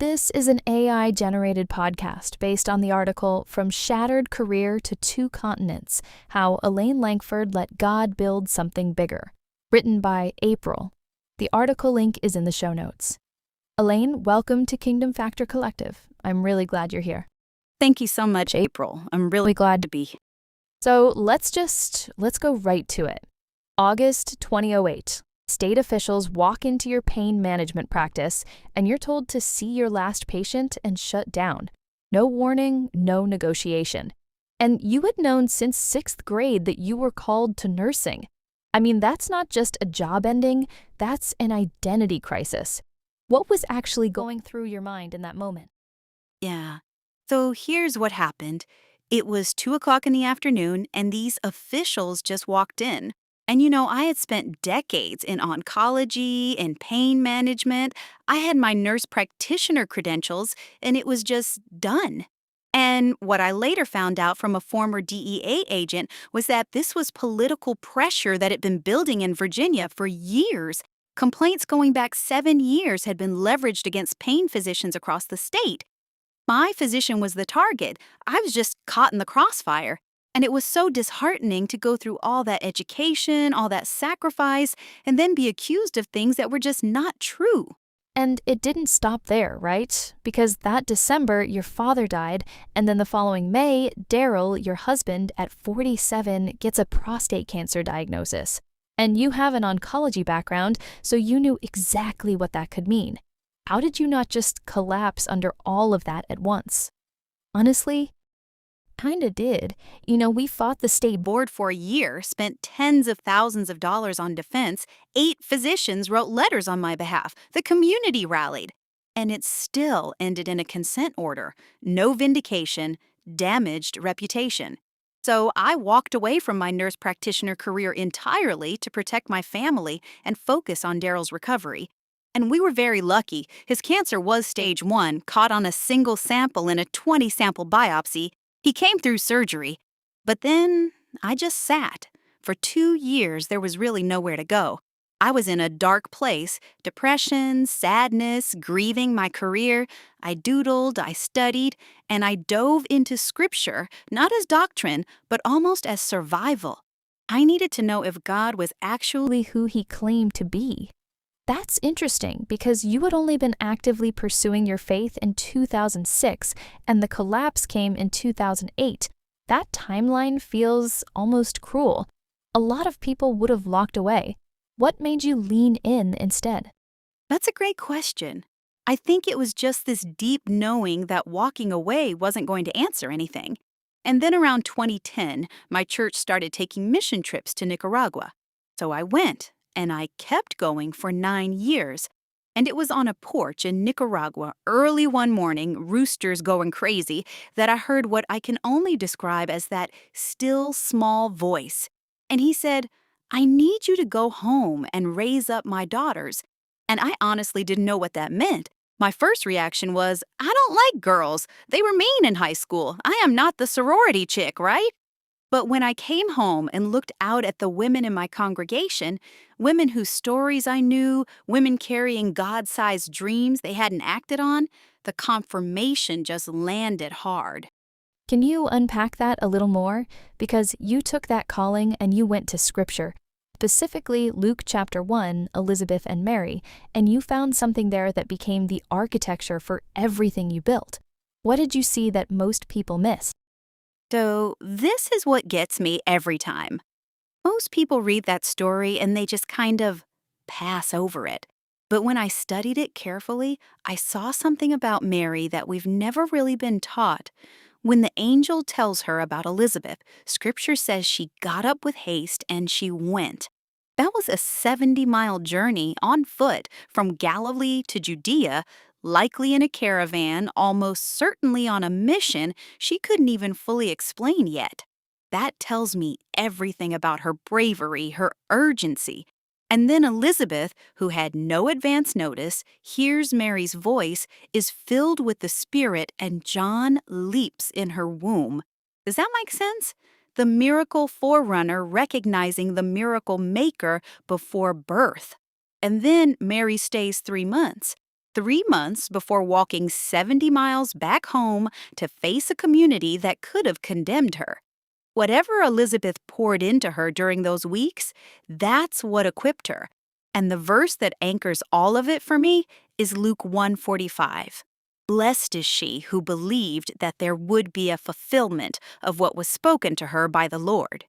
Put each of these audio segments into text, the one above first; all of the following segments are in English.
This is an AI-generated podcast based on the article From Shattered Career to Two Continents, How Elaine Lankford Let God Build Something Bigger, written by Apryl. The article link is in the show notes. Elaine, welcome to Kingdom Factor Collective. I'm really glad you're here. Thank you so much, Apryl. I'm really glad to be here. So let's go right to it. August 2008. State officials walk into your pain management practice, and you're told to see your last patient and shut down. No warning, no negotiation. And you had known since 6th grade that you were called to nursing. I mean, that's not just a job ending, that's an identity crisis. What was actually going through your mind in that moment? Yeah. So here's what happened. It was 2 o'clock in the afternoon, and these officials just walked in. And I had spent decades in oncology and pain management. I had my nurse practitioner credentials, and it was just done. And what I later found out from a former DEA agent was that this was political pressure that had been building in Virginia for years. Complaints going back 7 years had been leveraged against pain physicians across the state. My physician was the target. I was just caught in the crossfire. And it was so disheartening to go through all that education, all that sacrifice, and then be accused of things that were just not true. And it didn't stop there, right? Because that December, your father died, and then the following May, Daryl, your husband, at 47, gets a prostate cancer diagnosis. And you have an oncology background, so you knew exactly what that could mean. How did you not just collapse under all of that at once? Honestly, kinda did. We fought the state Board for a year, spent tens of thousands of dollars on defense. 8 physicians wrote letters on my behalf. The community rallied. And it still ended in a consent order. No vindication, damaged reputation. So I walked away from my nurse practitioner career entirely to protect my family and focus on Daryl's recovery. And we were very lucky. His cancer was stage 1, caught on a single sample in a 20-sample biopsy. He came through surgery. But then I just sat. For 2 years, there was really nowhere to go. I was in a dark place, depression, sadness, grieving my career. I doodled, I studied, and I dove into scripture, not as doctrine, but almost as survival. I needed to know if God was actually who he claimed to be. That's interesting because you had only been actively pursuing your faith in 2006 and the collapse came in 2008. That timeline feels almost cruel. A lot of people would have walked away. What made you lean in instead? That's a great question. I think it was just this deep knowing that walking away wasn't going to answer anything. And then around 2010, my church started taking mission trips to Nicaragua. So I went. And I kept going for 9 years. And it was on a porch in Nicaragua, early one morning, roosters going crazy, that I heard what I can only describe as that still small voice. And he said, "I need you to go home and raise up my daughters." And I honestly didn't know what that meant. My first reaction was, I don't like girls. They were mean in high school. I am not the sorority chick, right? But when I came home and looked out at the women in my congregation, women whose stories I knew, women carrying God-sized dreams they hadn't acted on, the confirmation just landed hard. Can you unpack that a little more? Because you took that calling and you went to Scripture, specifically Luke chapter 1, Elizabeth and Mary, and you found something there that became the architecture for everything you built. What did you see that most people missed? So this is what gets me every time. Most people read that story and they just kind of pass over it. But when I studied it carefully, I saw something about Mary that we've never really been taught. When the angel tells her about Elizabeth, Scripture says she got up with haste and she went. That was a 70-mile journey on foot from Galilee to Judea, likely in a caravan, almost certainly on a mission she couldn't even fully explain yet. That tells me everything about her bravery, her urgency. And then Elizabeth, who had no advance notice, hears Mary's voice, is filled with the Spirit, and John leaps in her womb. Does that make sense? The miracle forerunner recognizing the miracle maker before birth. And then Mary stays 3 months. 3 months before walking 70 miles back home to face a community that could have condemned her. Whatever Elizabeth poured into her during those weeks, that's what equipped her. And the verse that anchors all of it for me is Luke 1:45. Blessed is she who believed that there would be a fulfillment of what was spoken to her by the Lord.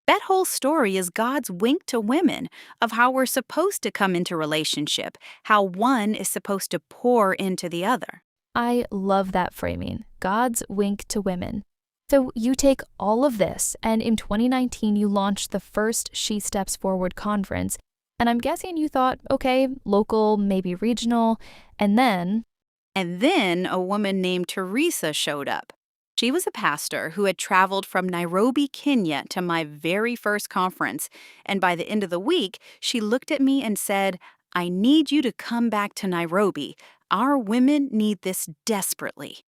That whole story is God's wink to women of how we're supposed to come into relationship, how one is supposed to pour into the other. I love that framing, God's wink to women. So you take all of this, and in 2019 you launched the first She Steps Forward conference, and I'm guessing you thought, okay, local, maybe regional, and then a woman named Teresa showed up. She was a pastor who had traveled from Nairobi, Kenya to my very first conference, and by the end of the week, she looked at me and said, I need you to come back to Nairobi. Our women need this desperately.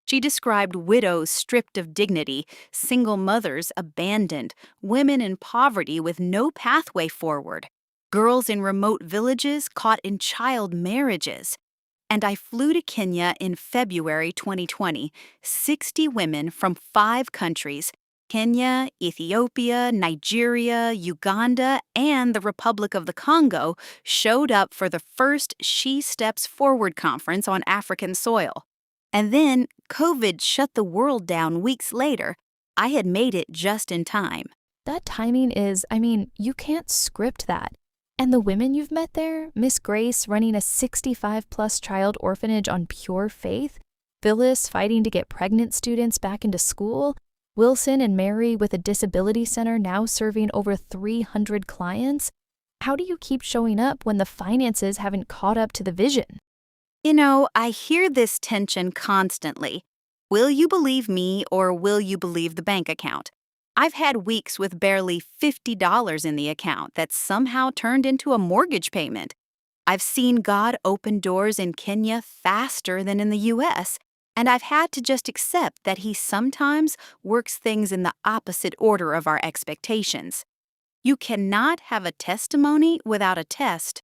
She described widows stripped of dignity, single mothers abandoned, women in poverty with no pathway forward, girls in remote villages caught in child marriages. And I flew to Kenya in February 2020. 60 women from 5 countries, Kenya, Ethiopia, Nigeria, Uganda, and the Republic of the Congo, showed up for the first She Steps Forward conference on African soil. And then COVID shut the world down weeks later. I had made it just in time. that timing is, you can't script that. And the women you've met there, Miss Grace running a 65-plus child orphanage on pure faith, Phyllis fighting to get pregnant students back into school, Wilson and Mary with a disability center now serving over 300 clients. How do you keep showing up when the finances haven't caught up to the vision? I hear this tension constantly. Will you believe me or will you believe the bank account? I've had weeks with barely $50 in the account that somehow turned into a mortgage payment. I've seen God open doors in Kenya faster than in the US, and I've had to just accept that He sometimes works things in the opposite order of our expectations. You cannot have a testimony without a test.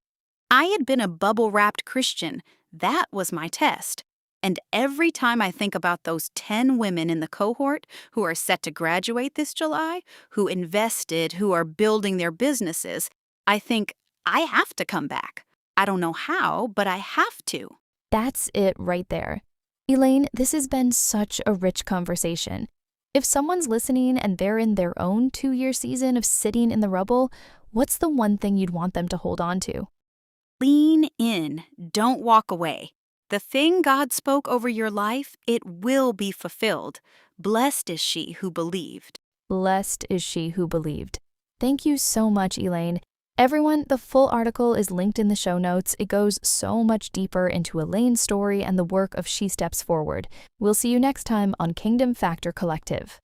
I had been a bubble-wrapped Christian. That was my test. And every time I think about those 10 women in the cohort who are set to graduate this July, who invested, who are building their businesses, I think, I have to come back. I don't know how, but I have to. That's it right there. Elaine, this has been such a rich conversation. If someone's listening and they're in their own 2-year season of sitting in the rubble, what's the one thing you'd want them to hold on to? Lean in. Don't walk away. The thing God spoke over your life, it will be fulfilled. Blessed is she who believed. Blessed is she who believed. Thank you so much, Elaine. Everyone, the full article is linked in the show notes. It goes so much deeper into Elaine's story and the work of She Steps Forward. We'll see you next time on Kingdom Factor Collective.